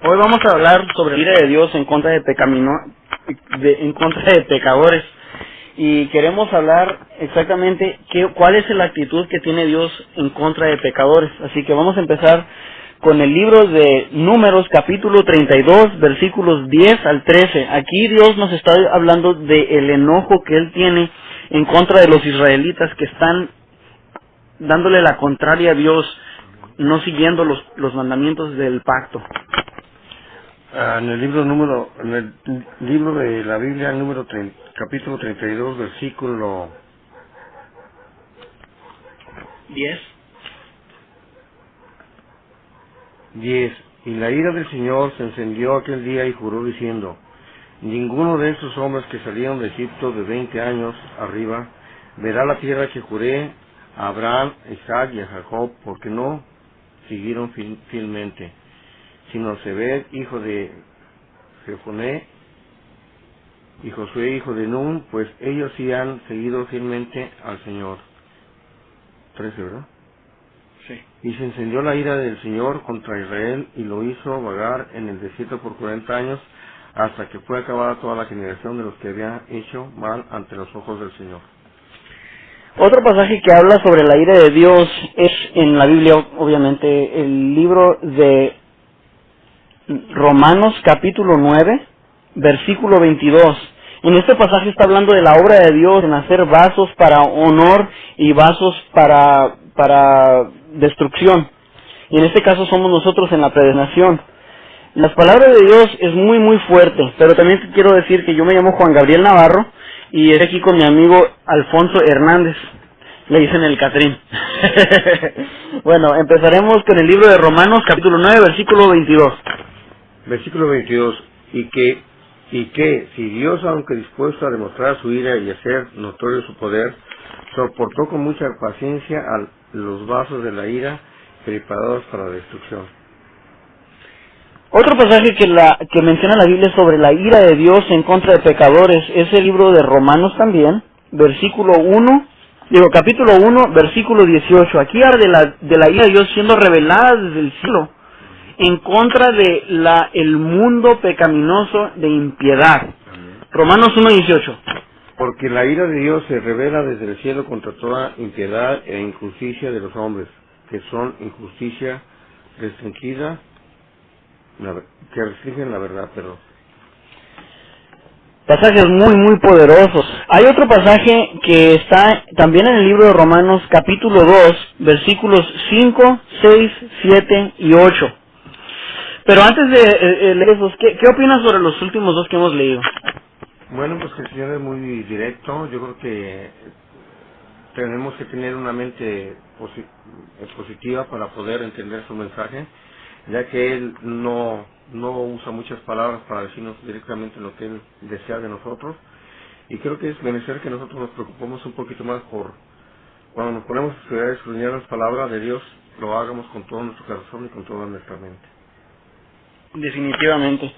Hoy vamos a hablar sobre la ira de Dios en contra de pecadores, y queremos hablar exactamente cuál es la actitud que tiene Dios en contra de pecadores. Así que vamos a empezar con el libro de Números, capítulo 32, versículos 10 al 13. Aquí Dios nos está hablando del enojo que Él tiene en contra de los israelitas que están dándole la contraria a Dios, no siguiendo los mandamientos del pacto. En el libro de la Biblia, capítulo 32, versículo 10. Y la ira del Señor se encendió aquel día y juró diciendo: ninguno de estos hombres que salieron de Egipto de 20 años arriba verá la tierra que juré a Abraham, a Isaac y a Jacob, porque no siguieron fielmente, sino a Zebed, hijo de Jefoné, y Josué, hijo de Nun, pues ellos sí han seguido fielmente al Señor. 13, ¿verdad? Sí. Y se encendió la ira del Señor contra Israel, y lo hizo vagar en el desierto por 40 años, hasta que fue acabada toda la generación de los que había hecho mal ante los ojos del Señor. Otro pasaje que habla sobre la ira de Dios es en la Biblia, obviamente, el libro de Romanos, capítulo 9, versículo 22. En este pasaje está hablando de la obra de Dios en hacer vasos para honor y vasos para destrucción. Y en este caso somos nosotros en la predestinación. Las palabras de Dios es muy muy fuerte, pero también te quiero decir que yo me llamo Juan Gabriel Navarro y estoy aquí con mi amigo Alfonso Hernández. Le dicen el Catrín. Bueno, empezaremos con el libro de Romanos, capítulo 9, versículo 22. Versículo 22. Y que si Dios, aunque dispuesto a demostrar su ira y hacer notorio su poder, soportó con mucha paciencia a los vasos de la ira preparados para la destrucción. Otro pasaje que menciona la Biblia sobre la ira de Dios en contra de pecadores es el libro de Romanos también, capítulo 1, versículo 18. Aquí habla de la ira de Dios siendo revelada desde el cielo en contra de el mundo pecaminoso de impiedad. Romanos 1, 18. Porque la ira de Dios se revela desde el cielo contra toda impiedad e injusticia de los hombres, que son injusticia restringida, que restringen la verdad, perdón. Pasajes muy muy poderosos. Hay otro pasaje que está también en el libro de Romanos, capítulo 2, versículos 5, 6, 7 y 8. Pero antes de leer esos, ¿qué opinas sobre los últimos dos que hemos leído? Bueno, pues que el Señor es muy directo. Yo creo que tenemos que tener una mente positiva para poder entender su mensaje, ya que Él no usa muchas palabras para decirnos directamente lo que Él desea de nosotros. Y creo que es menester que nosotros nos preocupemos un poquito más por, cuando nos ponemos a estudiar y escudriñar las palabras de Dios, lo hagamos con todo nuestro corazón y con toda nuestra mente. Definitivamente.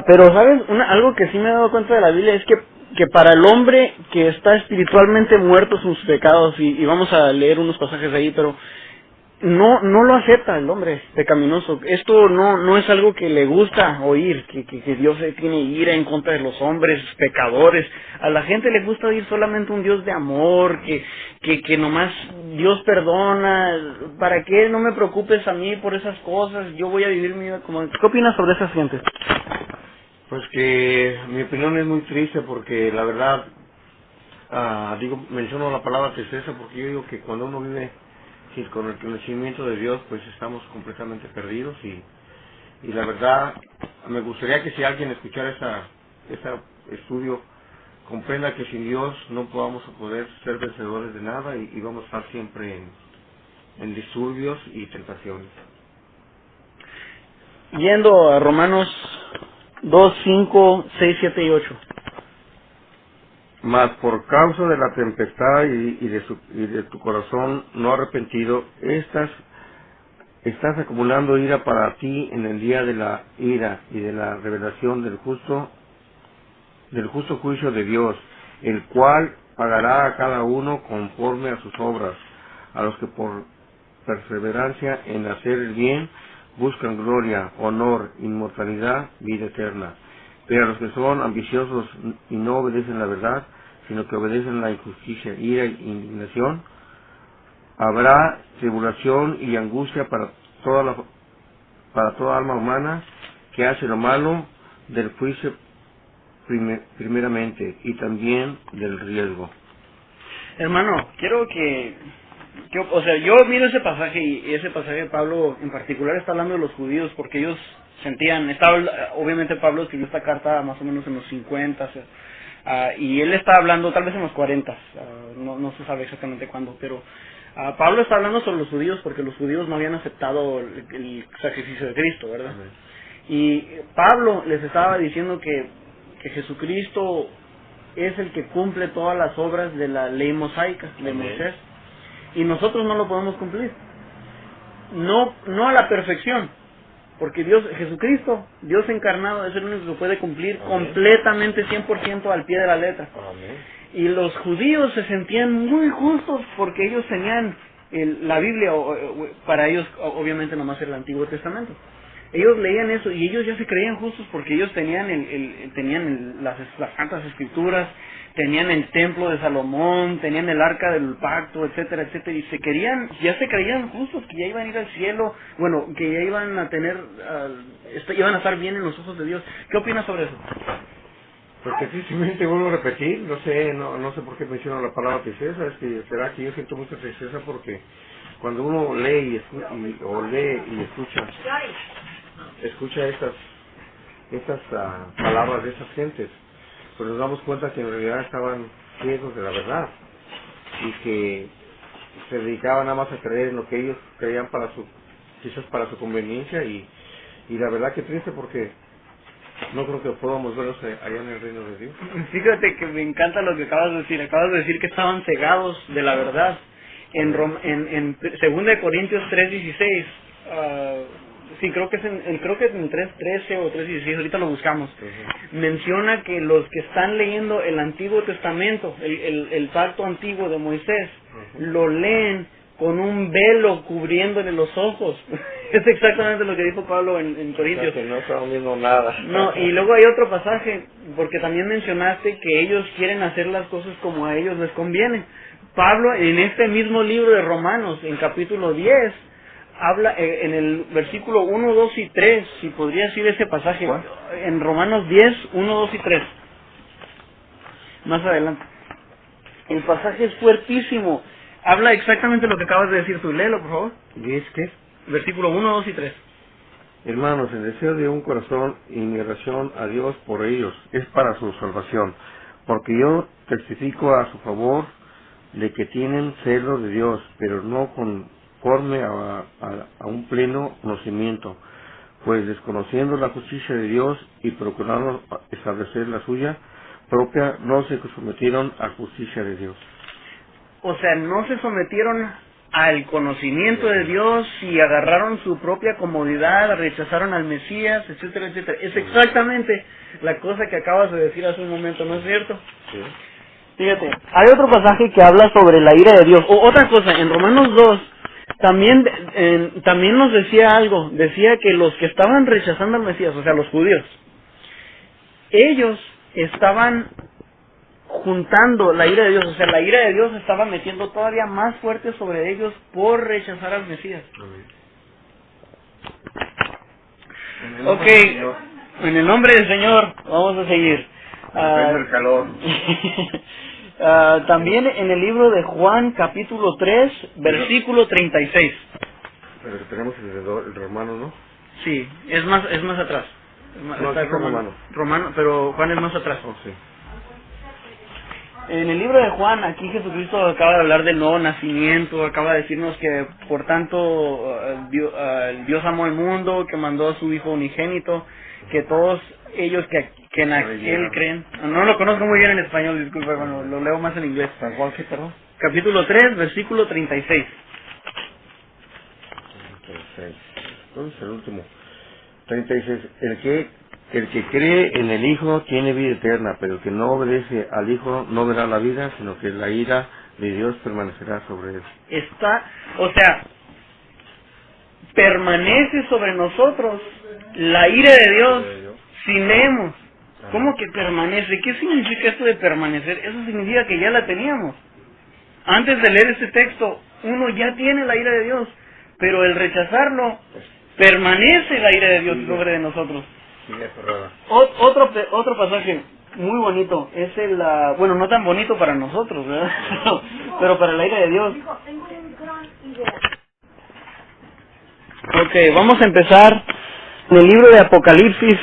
Pero, ¿sabes? Algo que sí me he dado cuenta de la Biblia es que para el hombre que está espiritualmente muerto sus pecados, y vamos a leer unos pasajes ahí, pero no lo acepta el hombre pecaminoso. Esto no es algo que le gusta oír, que Dios tiene ira en contra de los hombres pecadores. A la gente le gusta oír solamente un Dios de amor, que nomás Dios perdona. ¿Para qué no me preocupes a mí por esas cosas? Yo voy a vivir mi vida como... ¿Qué opinas sobre esas gentes? Pues que mi opinión es muy triste, porque la verdad, menciono la palabra tristeza porque yo digo que cuando uno vive con el conocimiento de Dios, pues estamos completamente perdidos, y la verdad me gustaría que si alguien escuchara ese estudio, comprenda que sin Dios no vamos a poder ser vencedores de nada, y vamos a estar siempre en disturbios y tentaciones. Yendo a Romanos 2, 5, 6, 7 y 8. Mas por causa de la tempestad y de tu corazón no arrepentido, estás acumulando ira para ti en el día de la ira y de la revelación del justo juicio de Dios, el cual pagará a cada uno conforme a sus obras. A los que por perseverancia en hacer el bien buscan gloria, honor, inmortalidad, vida eterna. Pero los que son ambiciosos y no obedecen la verdad, sino que obedecen la injusticia, ira e indignación, habrá tribulación y angustia para toda alma humana que hace lo malo, del juicio primeramente y también del riesgo. Hermano, quiero o sea, yo miro ese pasaje y ese pasaje de Pablo en particular está hablando de los judíos porque ellos sentían, obviamente Pablo escribió esta carta más o menos en los 50, y él está hablando tal vez en los 40, no se sabe exactamente cuándo, pero Pablo está hablando sobre los judíos porque los judíos no habían aceptado el sacrificio de Cristo, ¿verdad? Amén. Y Pablo les estaba diciendo que Jesucristo es el que cumple todas las obras de la ley mosaica de Moisés, y nosotros no lo podemos cumplir, no a la perfección, porque Jesucristo, Dios encarnado, es el único que puede cumplir completamente 100% al pie de la letra. Amén. Y los judíos se sentían muy justos porque ellos tenían la Biblia, para ellos obviamente nomás era el Antiguo Testamento. Ellos leían eso y ellos ya se creían justos porque ellos tenían las Santas Escrituras, tenían el Templo de Salomón, tenían el Arca del Pacto, etcétera, etcétera, y ya se creían justos, que ya iban a ir al cielo, bueno, que ya iban a iban a estar bien en los ojos de Dios. ¿Qué opinas sobre eso? Porque tristemente vuelvo a repetir, no sé por qué menciono la palabra tristeza, será que yo siento mucha tristeza porque cuando uno lee y escucha estas palabras de esas gentes, pues nos damos cuenta que en realidad estaban ciegos de la verdad y que se dedicaban nada más a creer en lo que ellos creían quizás para su conveniencia, y la verdad que triste porque no creo que podamos verlos allá en el reino de Dios. Fíjate que me encanta lo que acabas de decir que estaban cegados de la verdad. En 2 Corintios 3:16, sí, creo que es en 3:13 o 3:16, ahorita lo buscamos. Menciona que los que están leyendo el Antiguo Testamento, el pacto antiguo de Moisés, lo leen con un velo cubriéndole los ojos. Es exactamente lo que dijo Pablo en Corintios. O sea, que no estaban viendo nada. No, y luego hay otro pasaje, porque también mencionaste que ellos quieren hacer las cosas como a ellos les conviene. Pablo, en este mismo libro de Romanos, en capítulo 10, habla en el versículo 1, 2 y 3, si podrías ir ese pasaje. ¿Cuál? En Romanos 10, 1, 2 y 3. Más adelante. El pasaje es fuertísimo. Habla exactamente lo que acabas de decir tú. Léelo, por favor. ¿10 qué? Versículo 1, 2 y 3. Hermanos, el deseo de un corazón y mi oración a Dios por ellos es para su salvación, porque yo testifico a su favor de que tienen celo de Dios, pero no conforme a un pleno conocimiento, pues desconociendo la justicia de Dios y procurando establecer la suya propia, no se sometieron a justicia de Dios. O sea, no se sometieron al conocimiento de Dios y agarraron su propia comodidad, rechazaron al Mesías, etcétera, etcétera. Es exactamente la cosa que acabas de decir hace un momento, ¿no es cierto? Sí. Fíjate, hay otro pasaje que habla sobre la ira de Dios. Otra cosa, en Romanos 2, también nos decía algo. Decía que los que estaban rechazando al Mesías, o sea, los judíos, ellos estaban juntando la ira de Dios, o sea, la ira de Dios estaba metiendo todavía más fuerte sobre ellos por rechazar al Mesías. Ok, en el nombre del Señor, vamos a seguir. El calor. También en el libro de Juan, capítulo 3, versículo 36. Pero tenemos el romano, ¿no? Sí, es más atrás. Está romano, pero Juan es más atrás. Oh, sí. En el libro de Juan, aquí Jesucristo acaba de hablar del nuevo nacimiento, acaba de decirnos que por tanto Dios amó al mundo, que mandó a su Hijo unigénito, que todos ellos que en Él creen. No lo conozco muy bien en español, disculpa, bueno, lo leo más en inglés. ¿San Juan qué, perdón? Capítulo 3, versículo 36. 36. Entonces el último. 36. El que cree en el Hijo tiene vida eterna, pero el que no obedece al Hijo no verá la vida, sino que la ira de Dios permanecerá sobre él. O sea, permanece sobre nosotros la ira de Dios si leemos. ¿Cómo que permanece? ¿Qué significa esto de permanecer? Eso significa que ya la teníamos. Antes de leer este texto, uno ya tiene la ira de Dios, pero el rechazarlo, permanece la ira de Dios sobre de nosotros. Otro pasaje muy bonito es bueno, no tan bonito para nosotros, ¿verdad? Pero para la ira de Dios. Ok, vamos a empezar en el libro de Apocalipsis,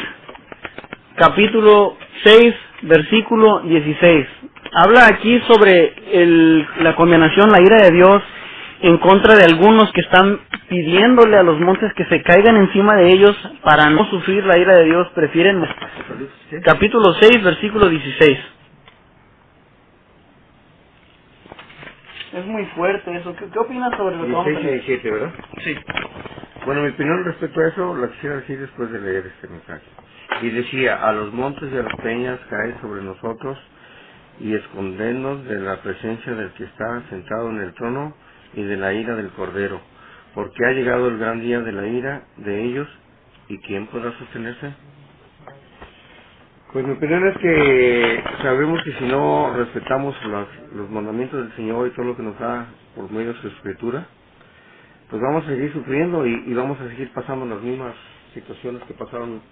capítulo 6, versículo 16. Habla aquí sobre la condenación, la ira de Dios en contra de algunos que están pidiéndole a los montes que se caigan encima de ellos para no sufrir la ira de Dios. Prefieren capítulo 6, versículo 16. Es muy fuerte eso. ¿Qué opinas sobre lo que vamos a leer? 16 y 17, ¿verdad? Sí. Bueno, mi opinión respecto a eso la quisiera decir después de leer este mensaje. Y decía, a los montes y a las peñas cae sobre nosotros y escondernos de la presencia del que está sentado en el trono y de la ira del Cordero, porque ha llegado el gran día de la ira de ellos, ¿y quién podrá sostenerse? Pues mi opinión es que sabemos que si no respetamos los mandamientos del Señor y todo lo que nos da por medio de su Escritura, pues vamos a seguir sufriendo y vamos a seguir pasando las mismas situaciones que pasaron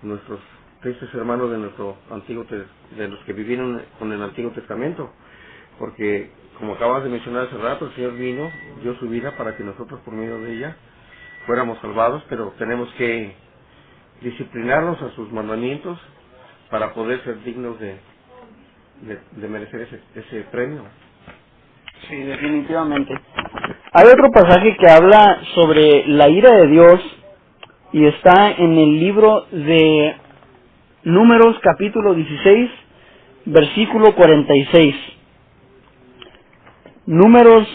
nuestros tristes hermanos de nuestro de los que vivieron con el Antiguo Testamento, porque como acabas de mencionar hace rato, el Señor dio su vida para que nosotros por medio de ella fuéramos salvados, pero tenemos que disciplinarnos a sus mandamientos para poder ser dignos de merecer ese premio. Sí, definitivamente. Hay otro pasaje que habla sobre la ira de Dios y está en el libro de Números capítulo 16, versículo 46. Números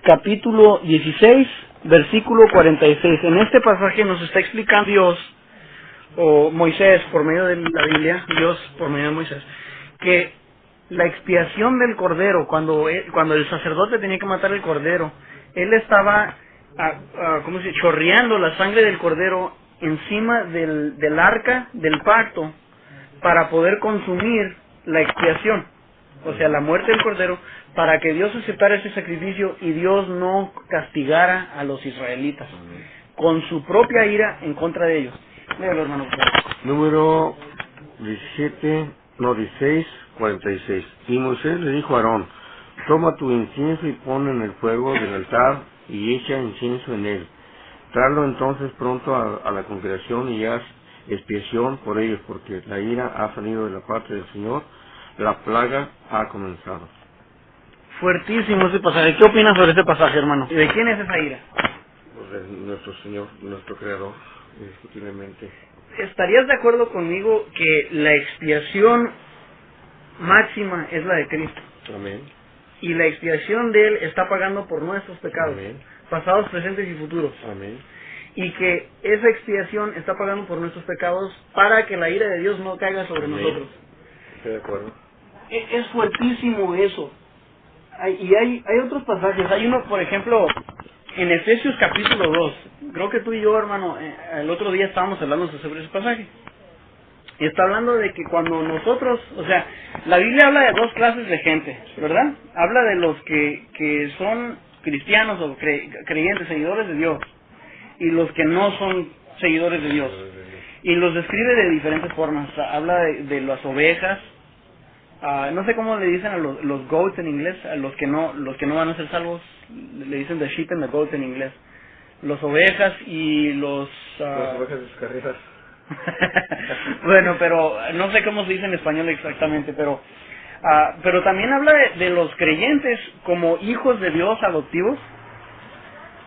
capítulo 16, versículo 46. En este pasaje nos está explicando Dios, o Moisés por medio de la Biblia, Dios por medio de Moisés, que la expiación del cordero, cuando el sacerdote tenía que matar el cordero, él estaba ¿cómo se dice? Chorreando la sangre del cordero encima del arca del pacto para poder consumir la expiación, o sea, la muerte del cordero, para que Dios aceptara ese sacrificio y Dios no castigara a los israelitas con su propia ira en contra de ellos. Léalo, hermano. Número 16, 46. Y Moisés le dijo a Aarón, toma tu incienso y pon en el fuego del altar y echa incienso en él. Tráelo entonces pronto a la congregación y haz expiación por ellos, porque la ira ha salido de la parte del Señor, la plaga ha comenzado. Fuertísimo ese pasaje. ¿Qué opinas sobre ese pasaje, hermano? ¿Y de quién es esa ira? Pues de nuestro Señor, nuestro Creador, indiscutiblemente. ¿Estarías de acuerdo conmigo que la expiación máxima es la de Cristo? Amén. Y la expiación de Él está pagando por nuestros pecados, Amén, pasados, presentes y futuros. amén. Y que esa expiación está pagando por nuestros pecados para que la ira de Dios no caiga sobre Amén. nosotros. Estoy de acuerdo. Es fuertísimo eso. Y hay otros pasajes. Hay uno, por ejemplo, en Efesios capítulo 2. Creo que tú y yo, hermano, el otro día estábamos hablando sobre ese pasaje. Y está hablando de que cuando nosotros, o sea, la Biblia habla de dos clases de gente, ¿verdad? Habla de los que son cristianos o creyentes, seguidores de Dios, y los que no son seguidores de Dios. Y los describe de diferentes formas. Habla de las ovejas, no sé cómo le dicen a los goats en inglés, a los que no van a ser salvos, le dicen the sheep and the goats en inglés. Los ovejas y Las ovejas descarriadas. Bueno, pero no sé cómo se dice en español exactamente, pero también habla de los creyentes como hijos de Dios adoptivos.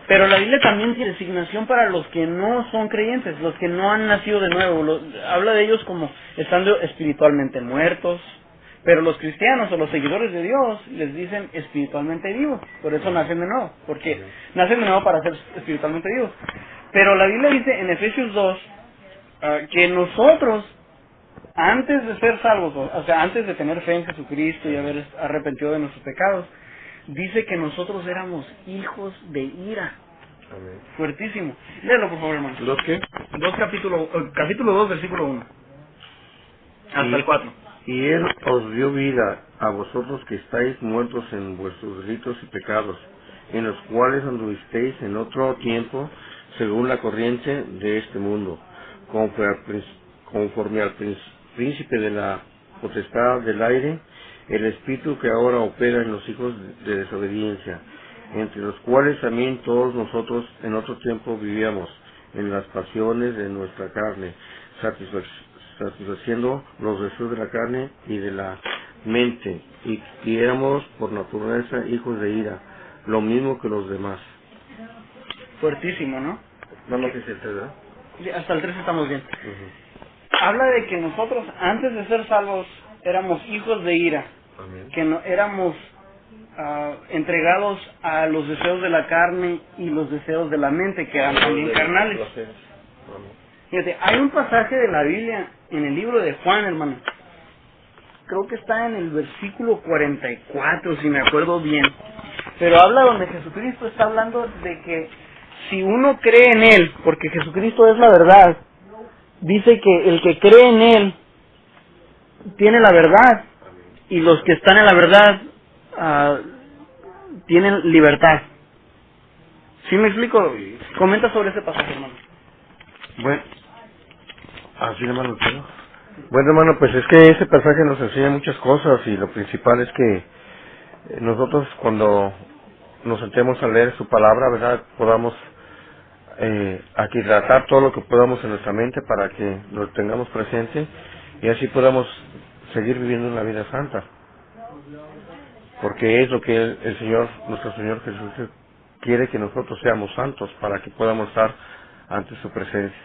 Pero la Biblia también tiene designación para los que no son creyentes, los que no han nacido de nuevo. Habla de ellos como estando espiritualmente muertos. Pero los cristianos o los seguidores de Dios les dicen espiritualmente vivos. Por eso nacen de nuevo, porque nacen de nuevo para ser espiritualmente vivos. Pero la Biblia dice en Efesios 2 que nosotros, antes de ser salvos, o sea, antes de tener fe en Jesucristo y haber arrepentido de nuestros pecados, dice que nosotros éramos hijos de ira. Amén. Fuertísimo. Léelo, por favor, hermano. ¿Los qué? Capítulo 2, versículo 1. Hasta el 4. Y Él os dio vida a vosotros que estáis muertos en vuestros delitos y pecados, en los cuales anduvisteis en otro tiempo, según la corriente de este mundo, conforme al príncipe de la potestad del aire, el espíritu que ahora opera en los hijos de desobediencia, entre los cuales también todos nosotros en otro tiempo vivíamos, en las pasiones de nuestra carne, satisfaciendo los deseos de la carne y de la mente, y éramos por naturaleza hijos de ira, lo mismo que los demás. Fuertísimo, ¿no? No lo que se te da. Hasta el 3 estamos bien. Habla de que nosotros, antes de ser salvos, éramos hijos de ira. Amén. Que no éramos entregados a los deseos de la carne y los deseos de la mente, que eran también carnales. Fíjate, hay un pasaje de la Biblia en el libro de Juan, hermano. Creo que está en el versículo 44, si me acuerdo bien. Pero habla donde Jesucristo está hablando de que si uno cree en Él, porque Jesucristo es la verdad, dice que el que cree en Él tiene la verdad, y los que están en la verdad tienen libertad. ¿Sí me explico? Sí. Comenta sobre ese pasaje, hermano. Bueno, así hermano. Bueno, hermano, pues es que ese pasaje nos enseña muchas cosas, y lo principal es que nosotros cuando nos sentemos a leer su palabra, ¿verdad?, podamos aquilatar todo lo que podamos en nuestra mente para que lo tengamos presente y así podamos seguir viviendo una vida santa, porque es lo que el Señor, nuestro Señor Jesús, quiere, que nosotros seamos santos para que podamos estar ante su presencia.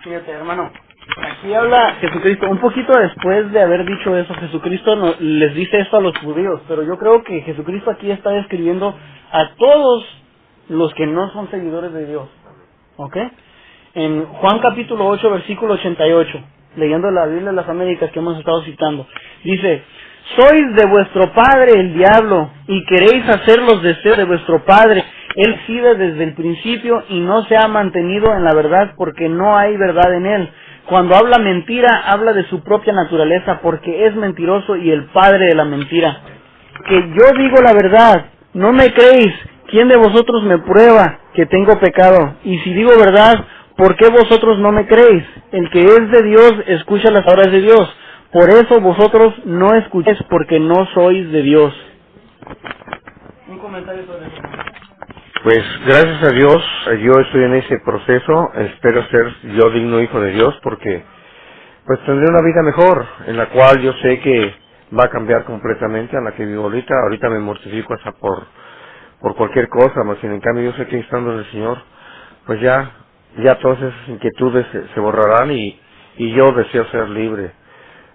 Fíjate, hermano, aquí habla Jesucristo, un poquito después de haber dicho eso, Jesucristo les dice esto a los judíos, pero yo creo que Jesucristo aquí está describiendo a todos los que no son seguidores de Dios, ¿ok? En Juan capítulo 8, versículo 88, leyendo la Biblia de las Américas que hemos estado citando, dice: sois de vuestro padre el diablo, y queréis hacer los deseos de vuestro padre. Él vive desde el principio y no se ha mantenido en la verdad, porque no hay verdad en él. Cuando habla mentira, habla de su propia naturaleza, porque es mentiroso y el padre de la mentira. Que yo digo la verdad, ¿no me creéis? ¿Quién de vosotros me prueba que tengo pecado? Y si digo verdad, ¿por qué vosotros no me creéis? El que es de Dios escucha las palabras de Dios. Por eso vosotros no escucháis, porque no sois de Dios. Un comentario sobre eso. Pues gracias a Dios, yo estoy en ese proceso, espero ser yo digno hijo de Dios, porque pues tendré una vida mejor, en la cual yo sé que va a cambiar completamente a la que vivo ahorita. Ahorita me mortifico hasta por cualquier cosa, más sin en cambio yo sé que estando en el Señor, pues ya todas esas inquietudes se borrarán, y yo deseo ser libre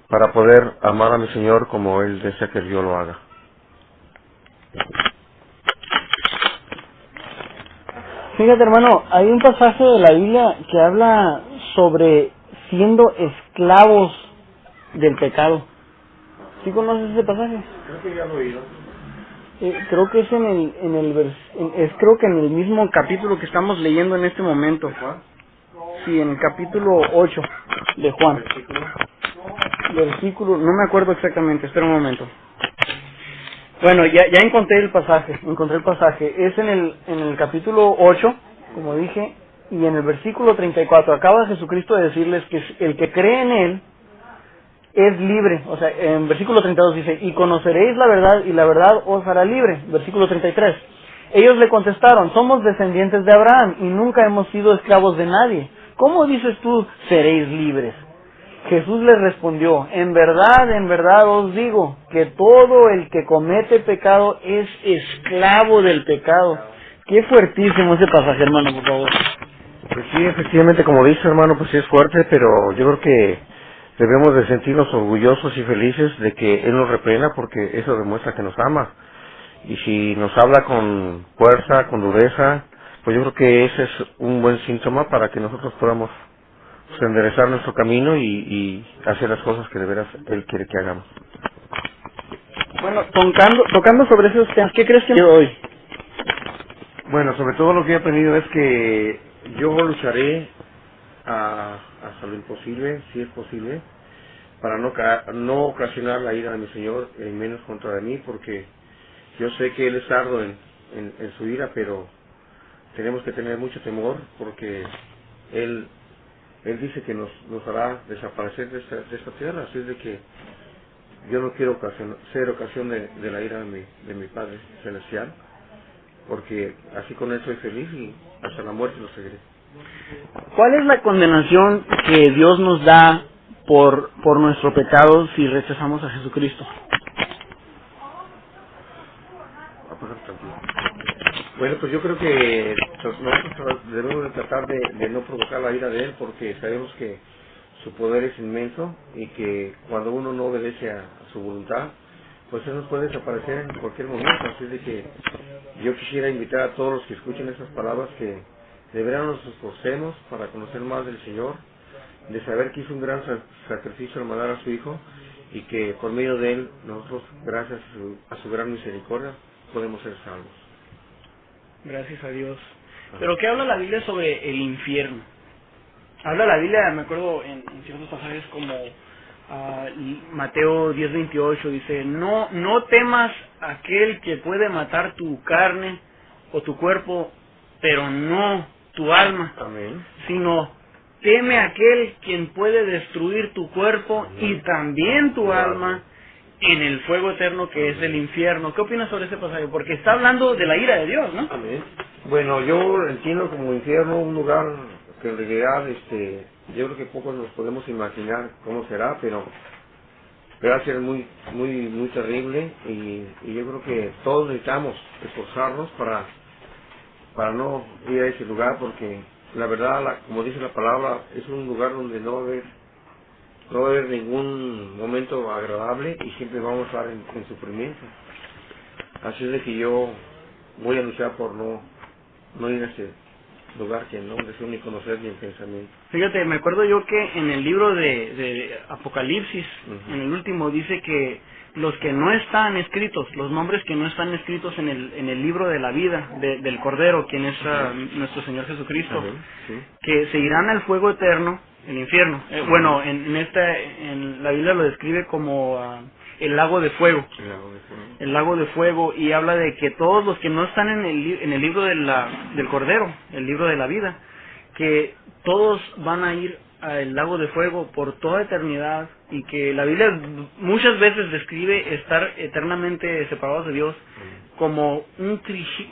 para poder amar a mi Señor como Él desea que yo lo haga. Fíjate, hermano, hay un pasaje de la Biblia que habla sobre siendo esclavos del pecado. ¿Sí conoces ese pasaje? Creo que ya lo he oído. Creo que es creo que en el mismo capítulo que estamos leyendo en este momento. ¿Juan? Sí, en el capítulo 8 de Juan. Versículo, no me acuerdo exactamente, espera un momento. Bueno, ya encontré el pasaje. Es en el capítulo 8, como dije, y en el versículo 34. Acaba Jesucristo de decirles que el que cree en Él es libre. O sea, en versículo 32 dice: y conoceréis la verdad, y la verdad os hará libre. Versículo 33. Ellos le contestaron: somos descendientes de Abraham, y nunca hemos sido esclavos de nadie. ¿Cómo dices tú, seréis libres? Jesús les respondió: en verdad os digo, que todo el que comete pecado es esclavo del pecado. Qué fuertísimo ese pasaje, hermano, por favor. Pues sí, efectivamente, como dice, hermano, pues sí es fuerte, pero yo creo que debemos de sentirnos orgullosos y felices de que Él nos reprenda, porque eso demuestra que nos ama. Y si nos habla con fuerza, con dureza, pues yo creo que ese es un buen síntoma para que nosotros podamos enderezar nuestro camino y hacer las cosas que de veras Él quiere que hagamos. Bueno, tocando sobre esos temas, ¿qué crees que hoy? Bueno, sobre todo lo que he aprendido es que yo lucharé hasta lo imposible, si es posible, para no ocasionar la ira de mi Señor, menos contra de mí, porque yo sé que Él es tardo en su ira, pero tenemos que tener mucho temor, porque Él dice que nos hará desaparecer de esta tierra, así es de que yo no quiero ser ocasión de la ira de mi Padre Celestial, porque así con Él soy feliz y hasta la muerte lo seguiré. ¿Cuál es la condenación que Dios nos da por nuestro pecado si rechazamos a Jesucristo? Bueno, pues yo creo que nosotros debemos de tratar de no provocar la ira de Él, porque sabemos que su poder es inmenso y que cuando uno no obedece a su voluntad, pues Él nos puede desaparecer en cualquier momento. Así de que yo quisiera invitar a todos los que escuchen estas palabras que de verdad nos esforcemos para conocer más del Señor, de saber que hizo un gran sacrificio al mandar a su Hijo y que por medio de Él nosotros, gracias a su gran misericordia, podemos ser salvos. Gracias a Dios. Pero ¿qué habla la Biblia sobre el infierno? Habla la Biblia, me acuerdo en ciertos pasajes como Mateo 10:28, dice, no temas aquel que puede matar tu carne o tu cuerpo, pero no tu alma. Amén. Sino teme aquel quien puede destruir tu cuerpo y también tu alma en el fuego eterno que es el infierno. ¿Qué opinas sobre ese pasaje? Porque está hablando de la ira de Dios, ¿no? Amén. Bueno, yo entiendo como infierno un lugar que en realidad, yo creo que pocos nos podemos imaginar cómo será, pero va a ser muy terrible y yo creo que todos necesitamos esforzarnos para no ir a ese lugar, porque la verdad, como dice la palabra, es un lugar donde no va a haber ningún momento agradable y siempre vamos a estar en sufrimiento. Así es de que yo voy a luchar por no ir a ese lugar que no deseo ni conocer ni en pensamiento. Fíjate, me acuerdo yo que en el libro de Apocalipsis, en el último, dice que los que no están escritos, los nombres que no están escritos en el libro de la vida del Cordero, quien es nuestro Señor Jesucristo, que se irán al fuego eterno, el infierno. Bueno, en la Biblia lo describe como el lago de fuego. El lago de fuego, y habla de que todos los que no están en el libro del Cordero, el libro de la vida, que todos van a ir al lago de fuego por toda eternidad, y que la Biblia muchas veces describe estar eternamente separados de Dios como un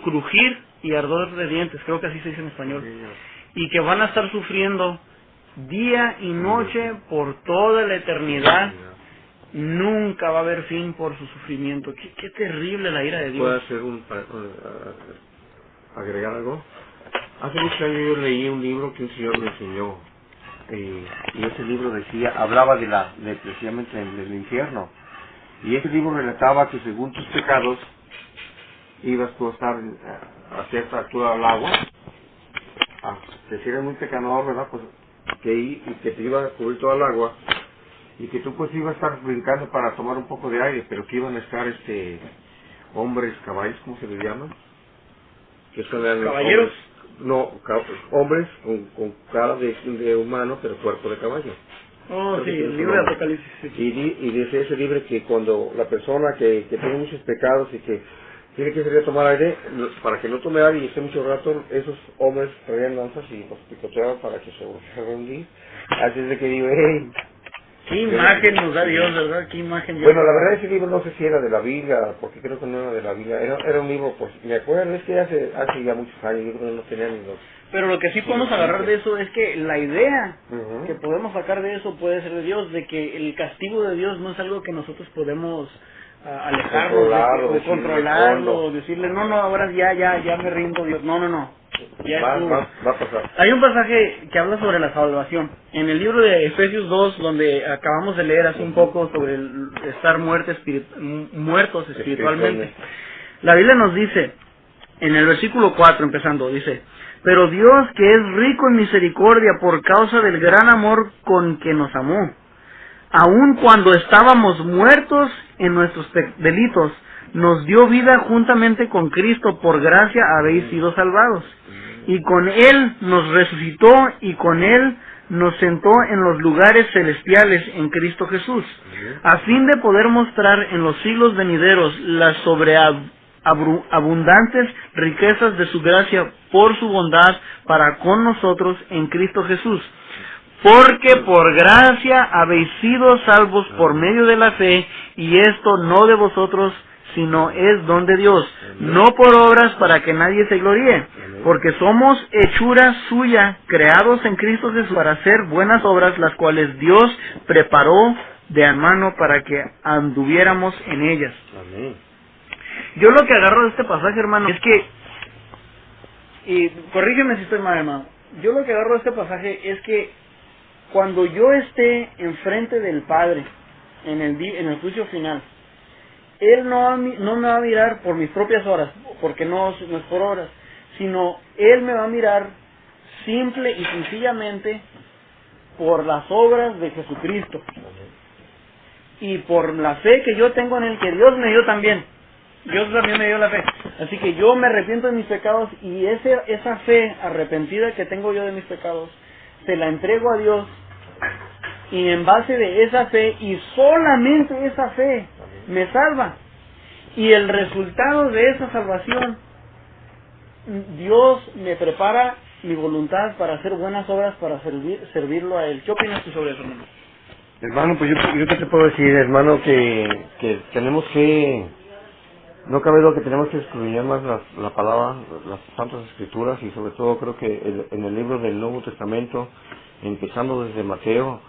crujir y ardor de dientes, creo que así se dice en español, y que van a estar sufriendo día y noche por toda la eternidad. Nunca va a haber fin por su sufrimiento. Qué terrible la ira de Dios. ¿Puedo hacer agregar algo? Hace muchos años yo leí un libro que un señor me enseñó, y ese libro hablaba precisamente del infierno, y ese libro relataba que según tus pecados ibas tú a estar a cierta altura al agua, si eres muy pecador, ¿verdad? Pues y que te iba a cubrir toda el agua, y que tú pues ibas a estar brincando para tomar un poco de aire, pero que iban a estar hombres, caballos, ¿cómo se les llama? Que son caballeros. Hombres con cara de humano, pero cuerpo de caballo. Oh, sí, el libro de Apocalipsis. Sí. Y dice ese libro que cuando la persona que tiene muchos pecados y que tiene que salir a tomar aire, para que no tome aire y esté mucho rato, esos hombres traían lanzas y los picoteaban para que se hundir. Así es de que digo, hey, qué imagen nos da Dios, ¿verdad? Qué imagen. Bueno, la verdad ese libro no sé si era de la Biblia, porque creo que no era de la Biblia, era un libro, pues me acuerdo, es que hace ya muchos años, yo creo que no tenía ni los... Pero lo que sí podemos agarrar de eso es que la idea que podemos sacar de eso puede ser de Dios, de que el castigo de Dios no es algo que nosotros podemos alejarnos, controlarlo, decirle, no, ahora ya me rindo, Dios, no. Va a pasar. Hay un pasaje que habla sobre la salvación. En el libro de Efesios 2, donde acabamos de leer hace un poco sobre el estar muertos espiritualmente, la Biblia nos dice, en el versículo 4 empezando, dice, pero Dios, que es rico en misericordia por causa del gran amor con que nos amó, aun cuando estábamos muertos en nuestros delitos, nos dio vida juntamente con Cristo, por gracia habéis sido salvados. Y con Él nos resucitó y con Él nos sentó en los lugares celestiales en Cristo Jesús, a fin de poder mostrar en los siglos venideros las abundantes riquezas de su gracia por su bondad para con nosotros en Cristo Jesús. Porque por gracia habéis sido salvos por medio de la fe, y esto no de vosotros, sino es don de Dios, no por obras para que nadie se gloríe, porque somos hechura suya, creados en Cristo Jesús para hacer buenas obras, las cuales Dios preparó de antemano para que anduviéramos en ellas. Amén. Yo lo que agarro de este pasaje, hermano, es que, y corrígeme si estoy mal, hermano, yo lo que agarro de este pasaje es que cuando yo esté enfrente del Padre, en el juicio final, Él no me va a mirar por mis propias obras, porque no es por obras, sino Él me va a mirar simple y sencillamente por las obras de Jesucristo y por la fe que yo tengo en Él, que Dios me dio también. Dios también me dio la fe. Así que yo me arrepiento de mis pecados, y esa fe arrepentida que tengo yo de mis pecados, se la entrego a Dios, y en base de esa fe, y solamente esa fe, me salva. Y el resultado de esa salvación, Dios me prepara mi voluntad para hacer buenas obras, para servirlo a Él. ¿Qué opinas tú sobre eso, hermano? Hermano, pues yo qué te puedo decir, hermano, que tenemos que, no cabe duda que tenemos que escudriñar más la palabra, las santas escrituras, y sobre todo creo que en el libro del Nuevo Testamento, empezando desde Mateo,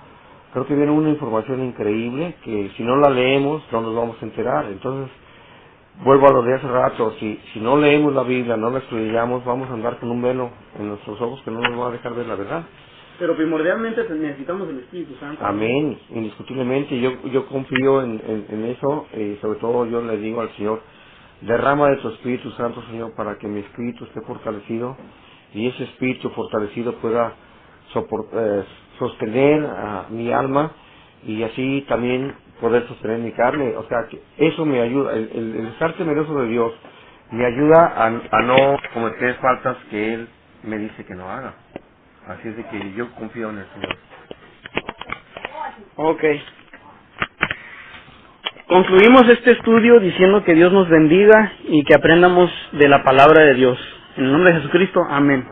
creo que viene una información increíble que si no la leemos no nos vamos a enterar. Entonces, vuelvo a lo de hace rato, si no leemos la Biblia, no la estudiamos, vamos a andar con un velo en nuestros ojos que no nos va a dejar ver la verdad. Pero primordialmente necesitamos el Espíritu Santo. Amén, indiscutiblemente. Yo confío en eso, sobre todo yo le digo al Señor, derrama de tu Espíritu Santo, Señor, para que mi espíritu esté fortalecido, y ese espíritu fortalecido pueda sostener a mi alma, y así también poder sostener mi carne. O sea, que eso me ayuda, el estar temeroso de Dios me ayuda a no cometer faltas que Él me dice que no haga. Así es de que yo confío en el Señor. Ok. Concluimos este estudio diciendo que Dios nos bendiga y que aprendamos de la palabra de Dios. En el nombre de Jesucristo, amén.